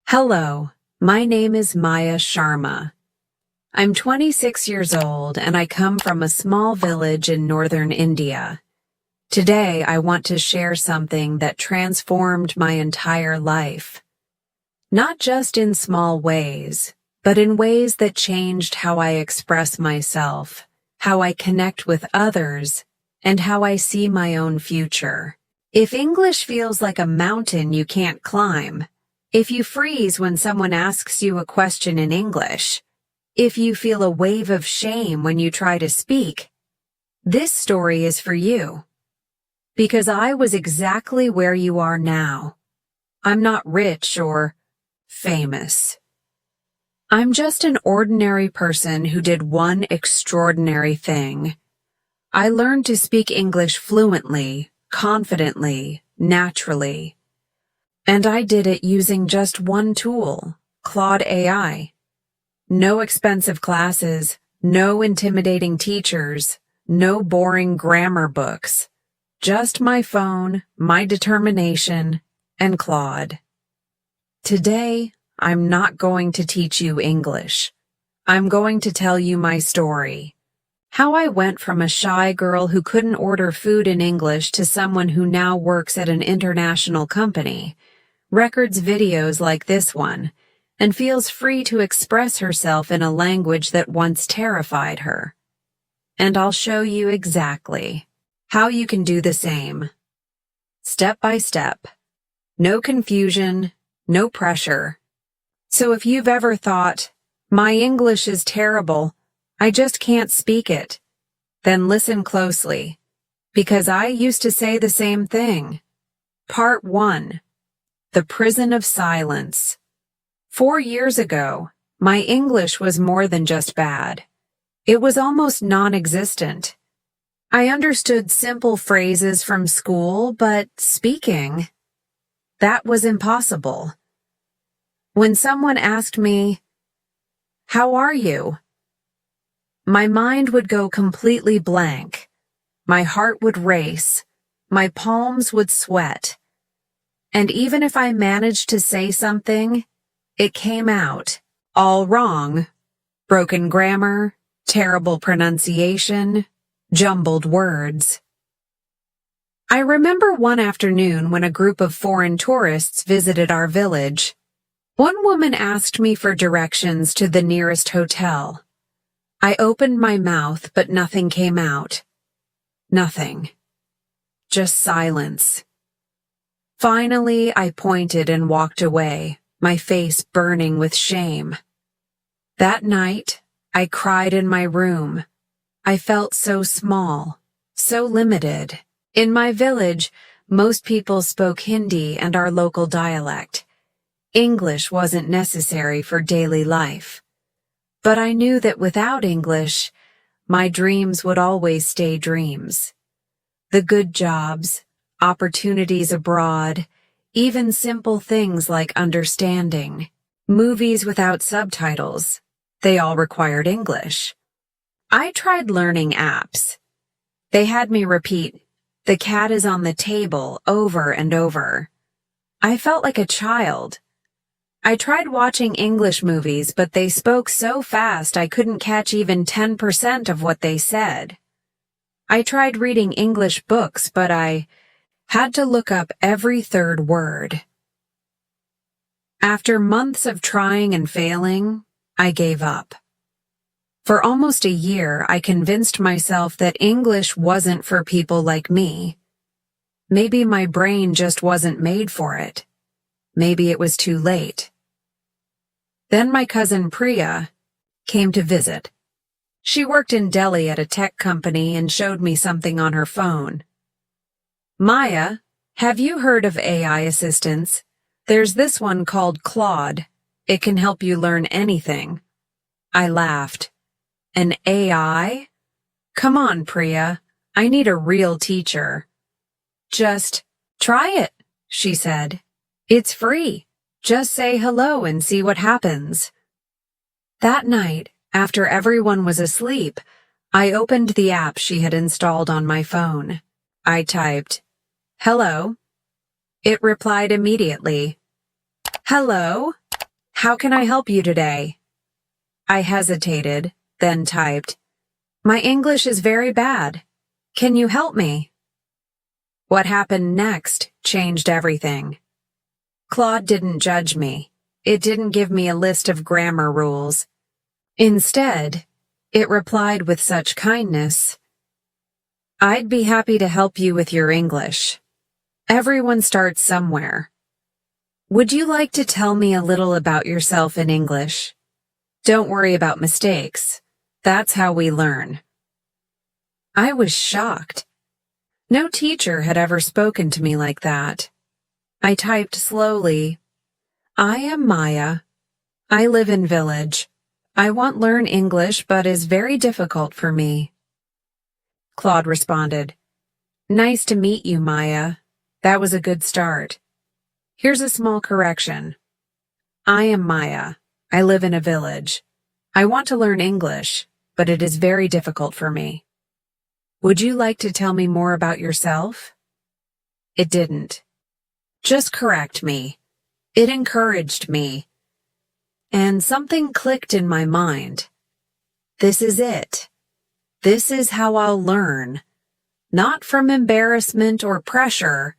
Hello, my name is Maya Sharma. I'm 26 years old and I come from a small village in northern India. Today, I want to share something that transformed my entire life. Not just in small ways, but in ways that changed how I express myself, how I connect with others, and how I see my own future. If English feels like a mountain you can't climb, if you freeze when someone asks you a question in English, if you feel a wave of shame when you try to speak, this story is for you. Because I was exactly where you are now. I'm not rich or famous. I'm just an ordinary person who did one extraordinary thing. I learned to speak English fluently, confidently, naturally. And I did it using just one tool, Claude AI. No expensive classes, no intimidating teachers, no boring grammar books. Just my phone, my determination, and Claude. Today, I'm not going to teach you English. I'm going to tell you my story. How I went from a shy girl who couldn't order food in English to someone who now works at an international company, records videos like this one, and feels free to express herself in a language that once terrified her. And I'll show you exactly how you can do the same. Step by step. No confusion, no pressure. So if you've ever thought, my English is terrible, I just can't speak it, then listen closely, because I used to say the same thing. Part 1. The Prison of Silence. 4 years ago, my English was more than just bad. It was almost non-existent. I understood simple phrases from school, but speaking, that was impossible. When someone asked me, "How are you?" my mind would go completely blank. My heart would race. My palms would sweat. And even if I managed to say something, it came out all wrong. Broken grammar, terrible pronunciation, jumbled words. I remember one afternoon when a group of foreign tourists visited our village. One woman asked me for directions to the nearest hotel. I opened my mouth, but nothing came out. Nothing. Just silence. Finally, I pointed and walked away, my face burning with shame. That night, I cried in my room. I felt so small, so limited. In my village, most people spoke Hindi and our local dialect. English wasn't necessary for daily life. But I knew that without English, my dreams would always stay dreams. The good jobs, opportunities abroad, even simple things like understanding. Movies without subtitles, they all required English. I tried learning apps. They had me repeat, "The cat is on the table," over and over. I felt like a child. I tried watching English movies, but they spoke so fast I couldn't catch even 10% of what they said. I tried reading English books, but I had to look up every third word. After months of trying and failing, I gave up. For almost a year, I convinced myself that English wasn't for people like me. Maybe my brain just wasn't made for it. Maybe it was too late. Then my cousin Priya came to visit. She worked in Delhi at a tech company and showed me something on her phone. "Maya, have you heard of AI assistants? There's this one called Claude. It can help you learn anything." I laughed. "An AI? Come on, Priya. I need a real teacher." "Just try it," she said. "It's free. Just say hello and see what happens." That night, after everyone was asleep, I opened the app she had installed on my phone. I typed, "Hello." It replied immediately. "Hello, How can I help you today? I hesitated, then typed, My English is very bad. Can you help me? What happened next changed everything. Claude didn't judge me. It didn't give me a list of grammar rules. Instead, it replied with such kindness, I'd be happy to help you with your English. Everyone starts somewhere. Would you like to tell me a little about yourself in English? Don't worry about mistakes. That's how we learn. I was shocked. No teacher had ever spoken to me like that. I typed slowly, I am Maya. I live in village. I want to learn English but is very difficult for me. Claude responded, Nice to meet you, Maya. That was a good start. Here's a small correction. I am Maya. I live in a village. I want to learn English, but it is very difficult for me. Would you like to tell me more about yourself? It didn't. Just correct me. It encouraged me. And something clicked in my mind. This is it. This is how I'll learn. Not from embarrassment or pressure,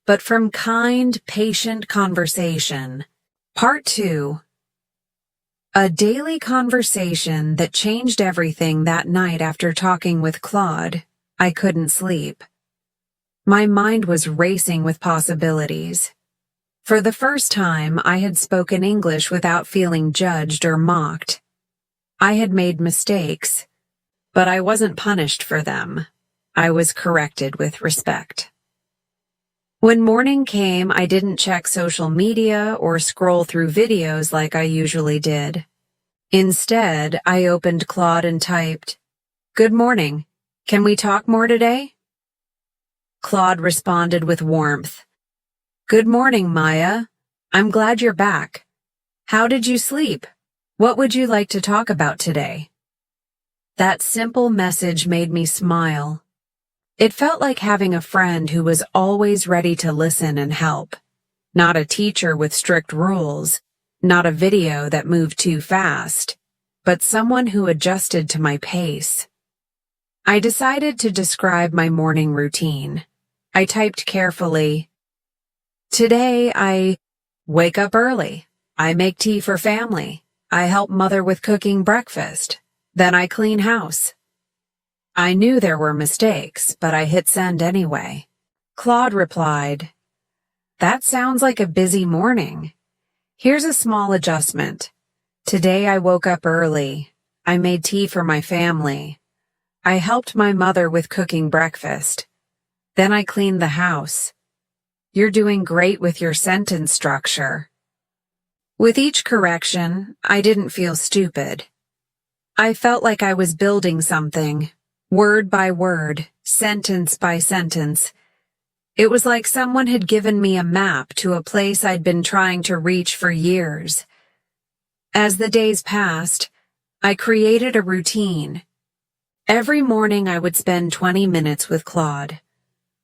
but from kind, patient conversation. Part 2. A daily conversation that changed everything that night after talking with Claude. I couldn't sleep. My mind was racing with possibilities. For the first time, I had spoken English without feeling judged or mocked. I had made mistakes, but I wasn't punished for them. I was corrected with respect. When morning came, I didn't check social media or scroll through videos like I usually did. Instead, I opened Claude and typed, Good morning. Can we talk more today? Claude responded with warmth. Good morning, Maya. I'm glad you're back. How did you sleep? What would you like to talk about today? That simple message made me smile. It felt like having a friend who was always ready to listen and help. Not a teacher with strict rules, not a video that moved too fast, but someone who adjusted to my pace. I decided to describe my morning routine. I typed carefully, Today I wake up early. I make tea for family. I help mother with cooking breakfast. Then I clean house. I knew there were mistakes, but I hit send anyway. Claude replied, That sounds like a busy morning. Here's a small adjustment. Today I woke up early. I made tea for my family. I helped my mother with cooking breakfast. Then I cleaned the house. You're doing great with your sentence structure. With each correction, I didn't feel stupid. I felt like I was building something. Word by word, sentence by sentence. It was like someone had given me a map to a place I'd been trying to reach for years. As the days passed, I created a routine. Every morning I would spend 20 minutes with Claude.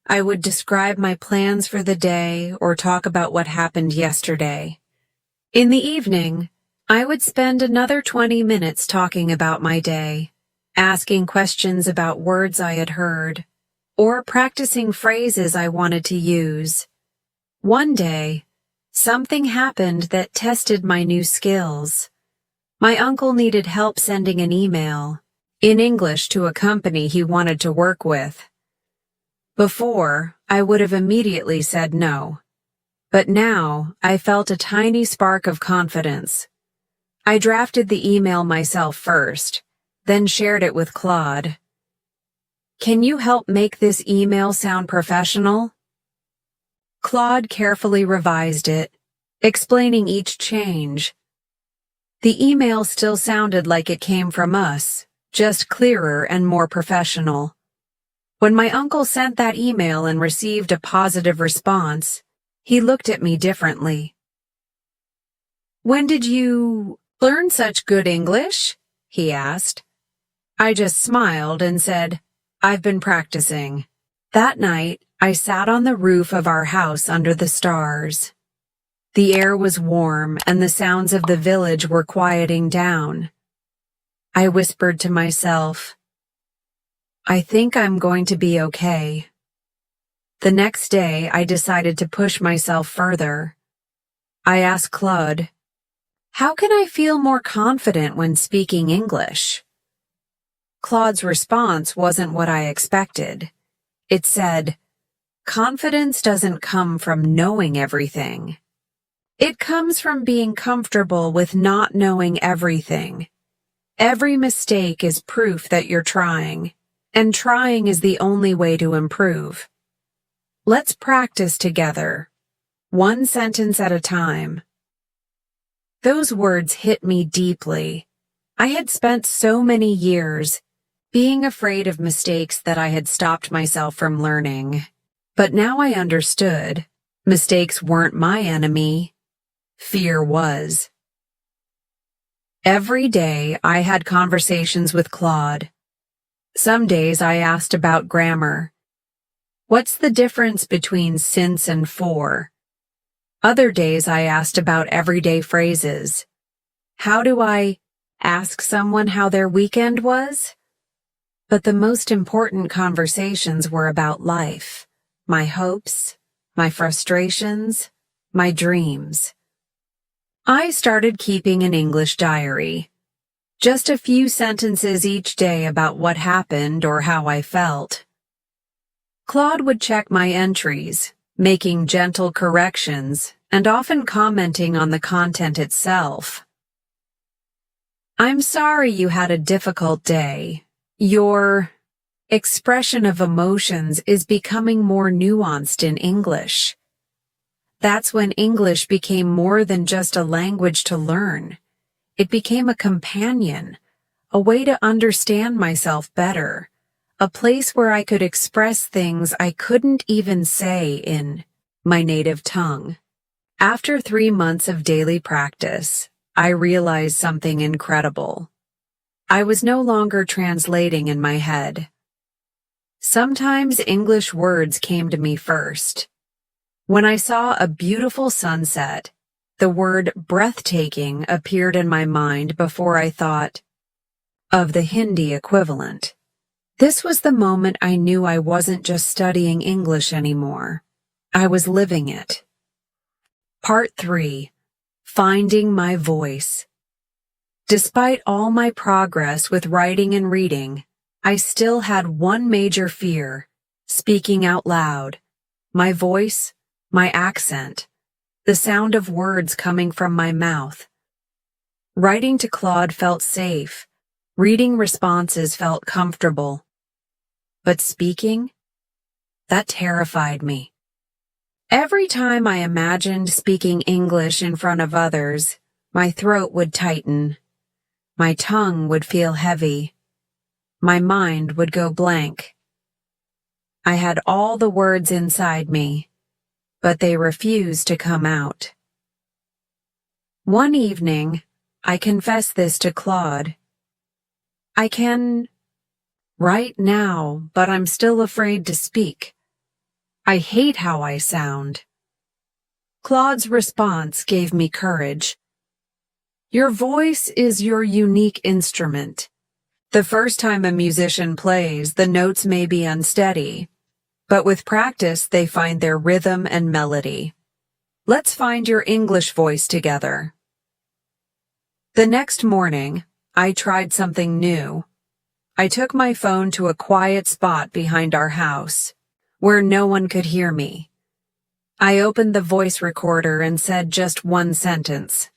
I would describe my plans for the day or talk about what happened yesterday. In the evening, I would spend another 20 minutes talking about my day, asking questions about words I had heard, or practicing phrases I wanted to use. One day, something happened that tested my new skills. My uncle needed help sending an email in English to a company he wanted to work with. Before, I would have immediately said no. But now, I felt a tiny spark of confidence. I drafted the email myself first, then shared it with Claude. Can you help make this email sound professional? Claude carefully revised it, explaining each change. The email still sounded like it came from us, just clearer and more professional. When my uncle sent that email and received a positive response, he looked at me differently. When did you learn such good English? He asked. I just smiled and said, I've been practicing. That night, I sat on the roof of our house under the stars. The air was warm and the sounds of the village were quieting down. I whispered to myself, I think I'm going to be okay. The next day, I decided to push myself further. I asked Claude, how can I feel more confident when speaking English? Claude's response wasn't what I expected. It said, confidence doesn't come from knowing everything. It comes from being comfortable with not knowing everything. Every mistake is proof that you're trying, and trying is the only way to improve. Let's practice together, one sentence at a time. Those words hit me deeply. I had spent so many years being afraid of mistakes that I had stopped myself from learning. But now I understood. Mistakes weren't my enemy. Fear was. Every day I had conversations with Claude. Some days I asked about grammar. What's the difference between since and for? Other days I asked about everyday phrases. How do I ask someone how their weekend was? But the most important conversations were about life, my hopes, my frustrations, my dreams. I started keeping an English diary. Just a few sentences each day about what happened or how I felt. Claude would check my entries, making gentle corrections and often commenting on the content itself. I'm sorry you had a difficult day. Your expression of emotions is becoming more nuanced in English. That's when English became more than just a language to learn. It became a companion, a way to understand myself better, a place where I could express things I couldn't even say in my native tongue. After 3 months of daily practice, I realized something incredible. I was no longer translating in my head. Sometimes English words came to me first. When I saw a beautiful sunset, the word breathtaking appeared in my mind before I thought of the Hindi equivalent. This was the moment I knew I wasn't just studying English anymore. I was living it. Part 3. Finding my voice. Despite all my progress with writing and reading, I still had one major fear: speaking out loud. My voice, my accent, the sound of words coming from my mouth. Writing to Claude felt safe. Reading responses felt comfortable. But speaking? That terrified me. Every time I imagined speaking English in front of others, my throat would tighten. My tongue would feel heavy. My mind would go blank. I had all the words inside me, but they refused to come out. One evening, I confessed this to Claude. I can write now, but I'm still afraid to speak. I hate how I sound. Claude's response gave me courage. Your voice is your unique instrument. The first time a musician plays, the notes may be unsteady, but with practice, they find their rhythm and melody. Let's find your English voice together. The next morning, I tried something new. I took my phone to a quiet spot behind our house, where no one could hear me. I opened the voice recorder and said just one sentence.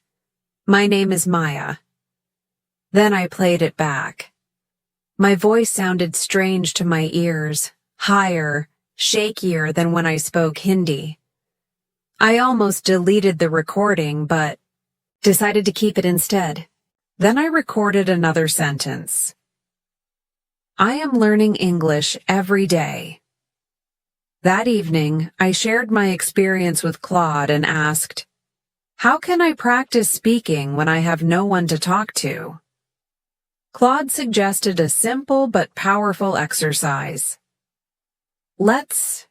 My name is Maya. Then I played it back. My voice sounded strange to my ears, higher, shakier than when I spoke Hindi. I almost deleted the recording, but decided to keep it instead. Then I recorded another sentence. I am learning English every day. That evening, I shared my experience with Claude and asked, how can I practice speaking when I have no one to talk to? Claude suggested a simple but powerful exercise. Let's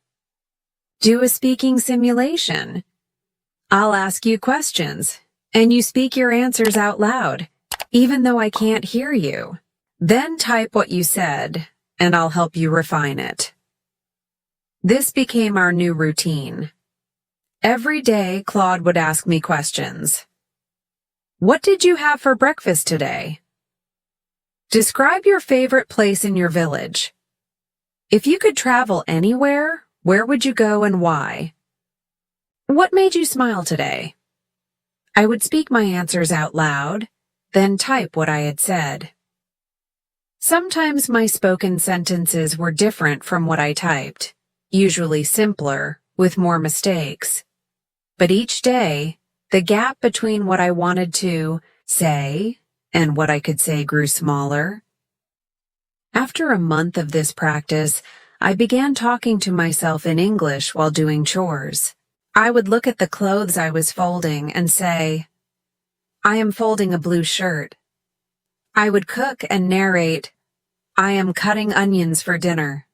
do a speaking simulation. I'll ask you questions, and you speak your answers out loud, even though I can't hear you. Then type what you said, and I'll help you refine it. This became our new routine. Every day, Claude would ask me questions. What did you have for breakfast today? Describe your favorite place in your village. If you could travel anywhere, where would you go and why? What made you smile today? I would speak my answers out loud, then type what I had said. Sometimes my spoken sentences were different from what I typed, usually simpler, with more mistakes. But each day, the gap between what I wanted to say and what I could say grew smaller. After a month of this practice, I began talking to myself in English while doing chores. I would look at the clothes I was folding and say, I am folding a blue shirt. I would cook and narrate, I am cutting onions for dinner.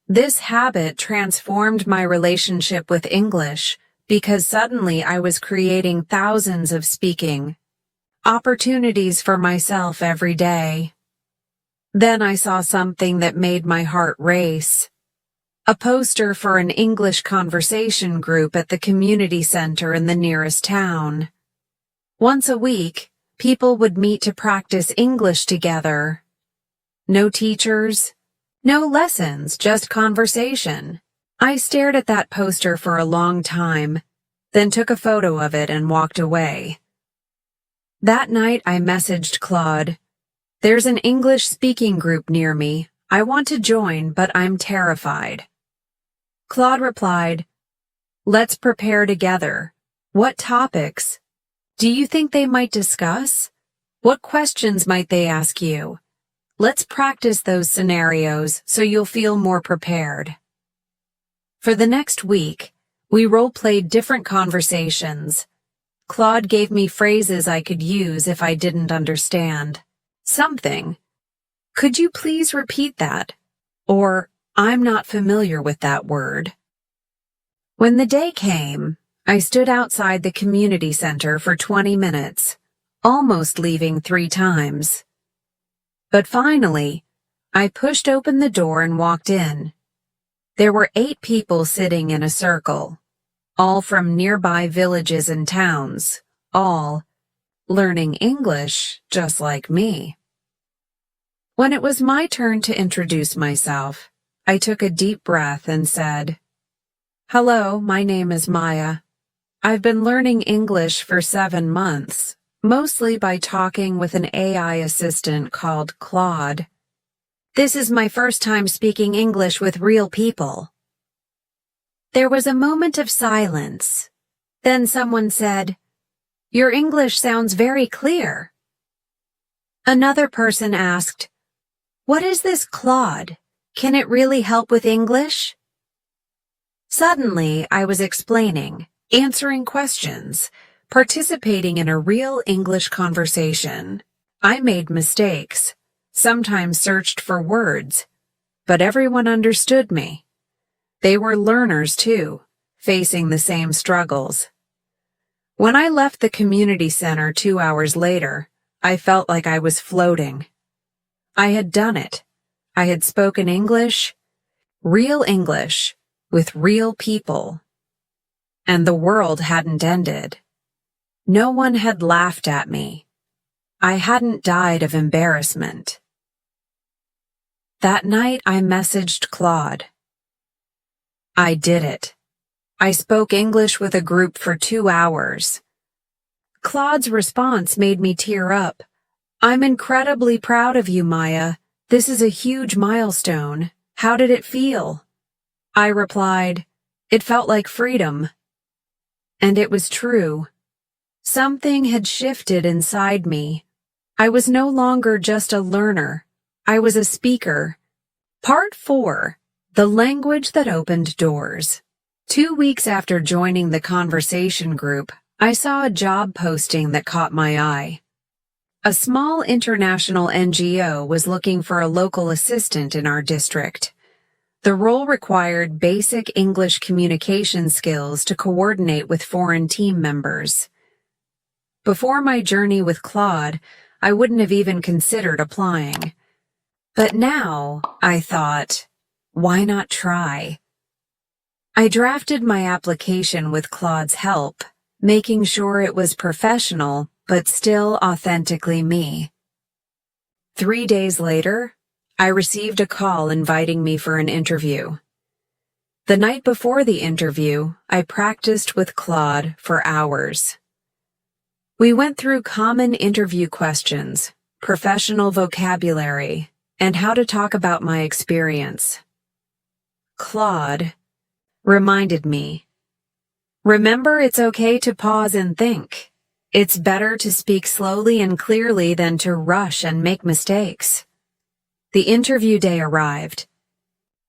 This habit transformed my relationship with English because suddenly I was creating thousands of speaking opportunities for myself every day. Then I saw something that made my heart race. A poster for an English conversation group at the community center in the nearest town. Once a week, people would meet to practice English together. No teachers, no lessons, just conversation. I stared at that poster for a long time, then took a photo of it and walked away. That night I messaged Claude, there's an English speaking group near me. I want to join, but I'm terrified. Claude replied, let's prepare together. What topics? Do you think they might discuss? What questions might they ask you? Let's practice those scenarios so you'll feel more prepared. For the next week, we role-played different conversations. Claude gave me phrases I could use if I didn't understand. Something. Could you please repeat that? Or, I'm not familiar with that word. When the day came, I stood outside the community center for 20 minutes, almost leaving 3 times. But finally, I pushed open the door and walked in. There were 8 people sitting in a circle, all from nearby villages and towns, all learning English just like me. When it was my turn to introduce myself, I took a deep breath and said, hello, my name is Maya. I've been learning English for 7 months, mostly by talking with an AI assistant called Claude. This is my first time speaking English with real people. There was a moment of silence. Then someone said, your English sounds very clear. Another person asked, what is this Claude? Can it really help with English? Suddenly, I was explaining, answering questions, participating in a real English conversation. I made mistakes, sometimes searched for words, but everyone understood me. They were learners too, facing the same struggles. When I left the community center 2 hours later, I felt like I was floating. I had done it. I had spoken English, real English, with real people. And the world hadn't ended. No one had laughed at me. I hadn't died of embarrassment. That night I messaged Claude. I did it. I spoke English with a group for 2 hours. Claude's response made me tear up. I'm incredibly proud of you, Maya. This is a huge milestone. How did it feel? I replied, it felt like freedom. And it was true. Something had shifted inside me. I was no longer just a learner. I was a speaker. Part 4. The language that opened doors. 2 weeks after joining the conversation group, I saw a job posting that caught my eye. A small international NGO was looking for a local assistant in our district. The role required basic English communication skills to coordinate with foreign team members. Before my journey with Claude, I wouldn't have even considered applying. But now, I thought, why not try? I drafted my application with Claude's help, making sure it was professional, but still authentically me. 3 days later, I received a call inviting me for an interview. The night before the interview, I practiced with Claude for hours. We went through common interview questions, professional vocabulary, and how to talk about my experience. Claude reminded me, "Remember, it's okay to pause and think. It's better to speak slowly and clearly than to rush and make mistakes." The interview day arrived.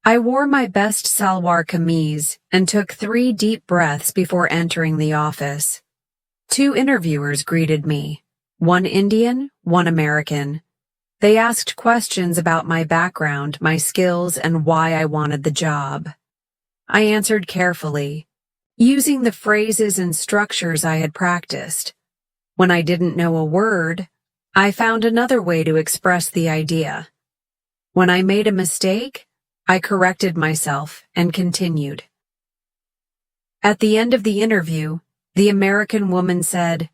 I wore my best salwar kameez and took 3 deep breaths before entering the office. 2 interviewers greeted me, one Indian, one American. They asked questions about my background, my skills, and why I wanted the job. I answered carefully, using the phrases and structures I had practiced. When I didn't know a word, I found another way to express the idea. When I made a mistake, I corrected myself and continued. At the end of the interview, the American woman said,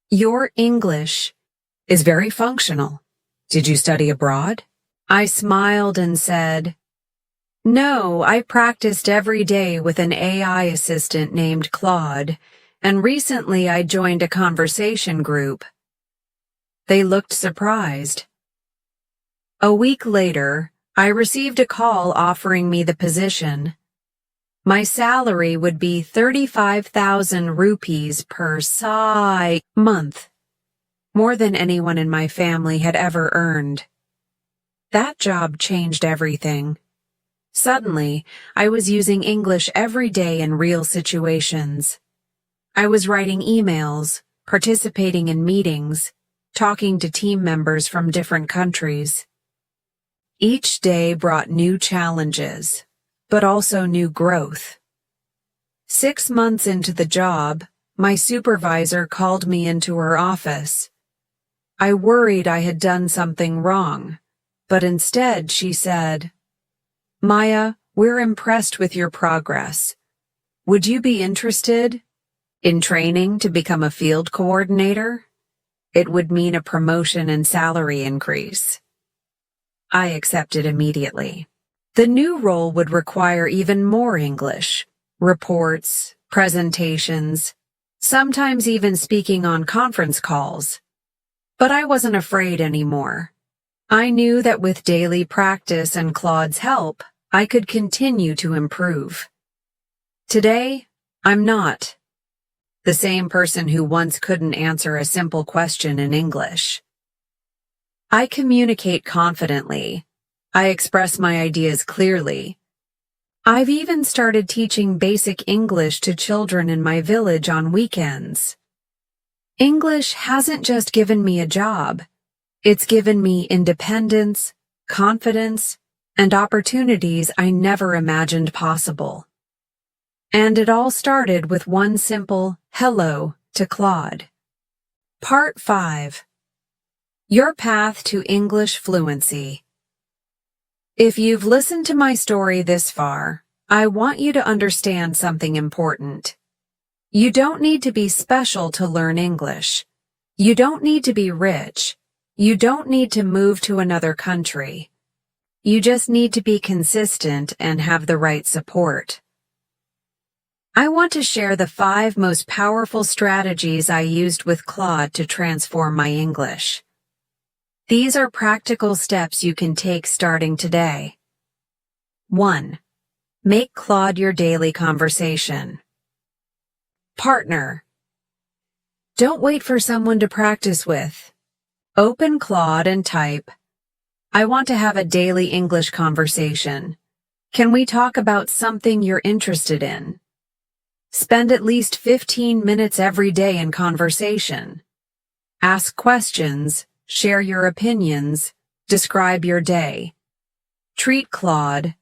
"Your English is very functional. Did you study abroad?" I smiled and said, "No, I practiced every day with an AI assistant named Claude, and recently I joined a conversation group." They looked surprised. A week later, I received a call offering me the position. My salary would be 35,000 rupees per month, more than anyone in my family had ever earned. That job changed everything. Suddenly, I was using English every day in real situations. I was writing emails, participating in meetings, talking to team members from different countries. Each day brought new challenges, but also new growth. 6 months into the job, my supervisor called me into her office. I worried I had done something wrong, but instead she said, "Maya, we're impressed with your progress. Would you be interested in training to become a field coordinator? It would mean a promotion and salary increase." I accepted immediately. The new role would require even more English, reports, presentations, sometimes even speaking on conference calls. But I wasn't afraid anymore. I knew that with daily practice and Claude's help, I could continue to improve. Today, I'm not the same person who once couldn't answer a simple question in English. I communicate confidently. I express my ideas clearly. I've even started teaching basic English to children in my village on weekends. English hasn't just given me a job. It's given me independence, confidence, and opportunities I never imagined possible. And it all started with one simple hello to Claude. Part 5. Your Path to English Fluency. If you've listened to my story this far, I want you to understand something important. You don't need to be special to learn English. You don't need to be rich. You don't need to move to another country. You just need to be consistent and have the right support. I want to share the 5 most powerful strategies I used with Claude to transform my English. These are practical steps you can take starting today. 1. Make Claude your daily conversation. Partner. Don't wait for someone to practice with. Open Claude and type, "I want to have a daily English conversation. Can we talk about something you're interested in?" Spend at least 15 minutes every day in conversation. Ask questions, share your opinions, describe your day. Treat Claude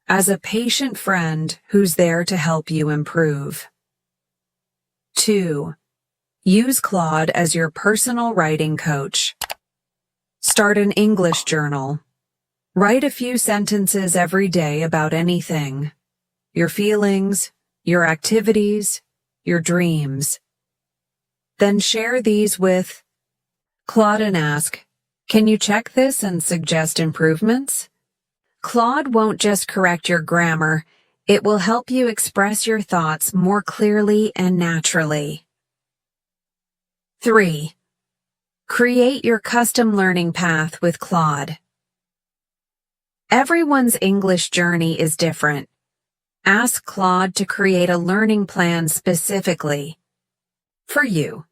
as a patient friend who's there to help you improve. 2. Use Claude as your personal writing coach. Start an English journal. Write a few sentences every day about anything. Your feelings, your activities, your dreams. Then share these with Claude and ask, "Can you check this and suggest improvements?" Claude won't just correct your grammar, it will help you express your thoughts more clearly and naturally. 3. Create your custom learning path with Claude. Everyone's English journey is different. Ask Claude to create a learning plan specifically for you.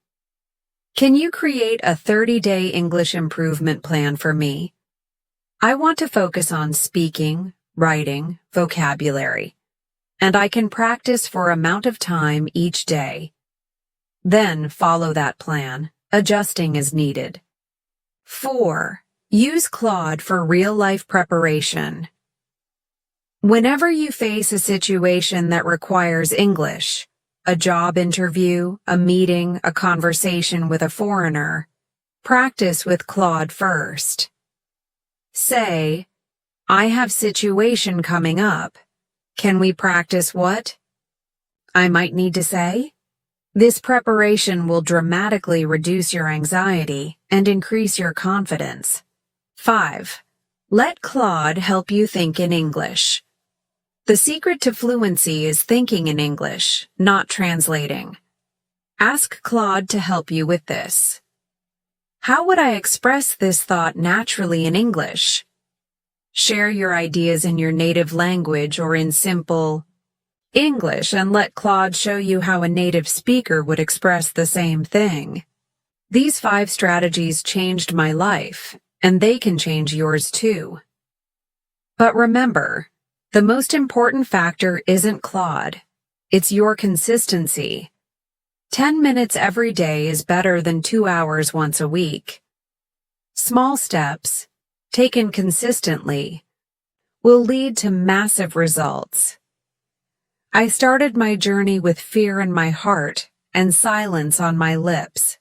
Can you create a 30-day English improvement plan for me? I want to focus on speaking, writing, vocabulary, and I can practice for amount of time each day. Then follow that plan, adjusting as needed. 4. Use Claude for real-life preparation. Whenever you face a situation that requires English, a job interview, a meeting, a conversation with a foreigner, practice with Claude first. Say, "I have situation coming up. Can we practice what I might need to say?" This preparation will dramatically reduce your anxiety and increase your confidence. 5. Let Claude help you think in English. The secret to fluency is thinking in English, not translating. Ask Claude to help you with this. How would I express this thought naturally in English? Share your ideas in your native language or in simple English and let Claude show you how a native speaker would express the same thing. These 5 strategies changed my life, and they can change yours too. But remember, the most important factor isn't Claude, it's your consistency. 10 minutes every day is better than 2 hours once a week. Small steps, taken consistently, will lead to massive results. I started my journey with fear in my heart and silence on my lips.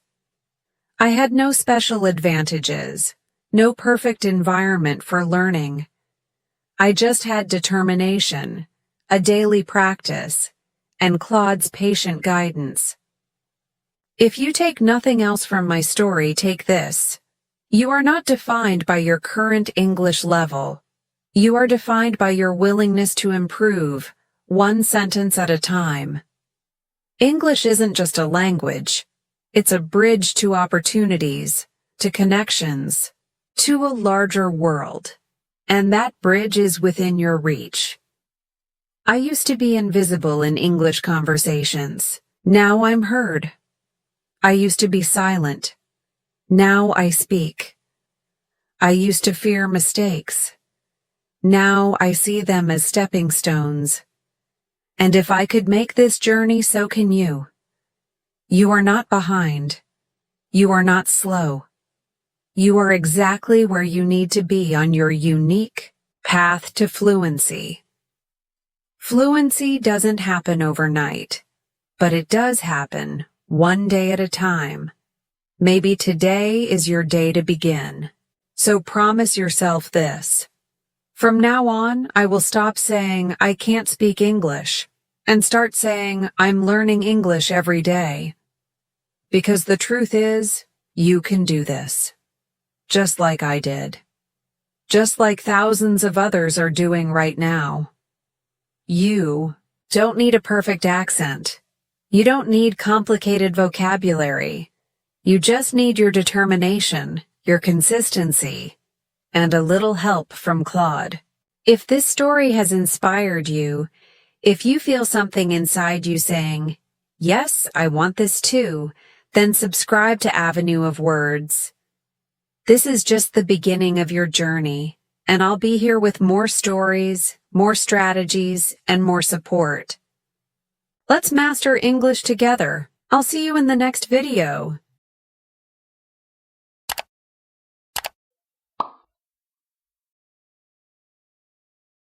I had no special advantages, no perfect environment for learning. I just had determination, a daily practice, and Claude's patient guidance. If you take nothing else from my story, take this. You are not defined by your current English level. You are defined by your willingness to improve, one sentence at a time. English isn't just a language. It's a bridge to opportunities, to connections, to a larger world. And that bridge is within your reach. I used to be invisible in English conversations. Now I'm heard. I used to be silent. Now I speak. I used to fear mistakes. Now I see them as stepping stones. And if I could make this journey, so can you. You are not behind. You are not slow. You are exactly where you need to be on your unique path to fluency. Fluency doesn't happen overnight, but it does happen one day at a time. Maybe today is your day to begin. So promise yourself this. From now on, I will stop saying, "I can't speak English," and start saying, "I'm learning English every day." Because the truth is, you can do this. Just like I did. Just like thousands of others are doing right now. You don't need a perfect accent. You don't need complicated vocabulary. You just need your determination, your consistency, and a little help from Claude. If this story has inspired you, if you feel something inside you saying, "Yes, I want this too," then subscribe to Avenue of Words. This is just the beginning of your journey, and I'll be here with more stories, more strategies, and more support. Let's master English together. I'll see you in the next video.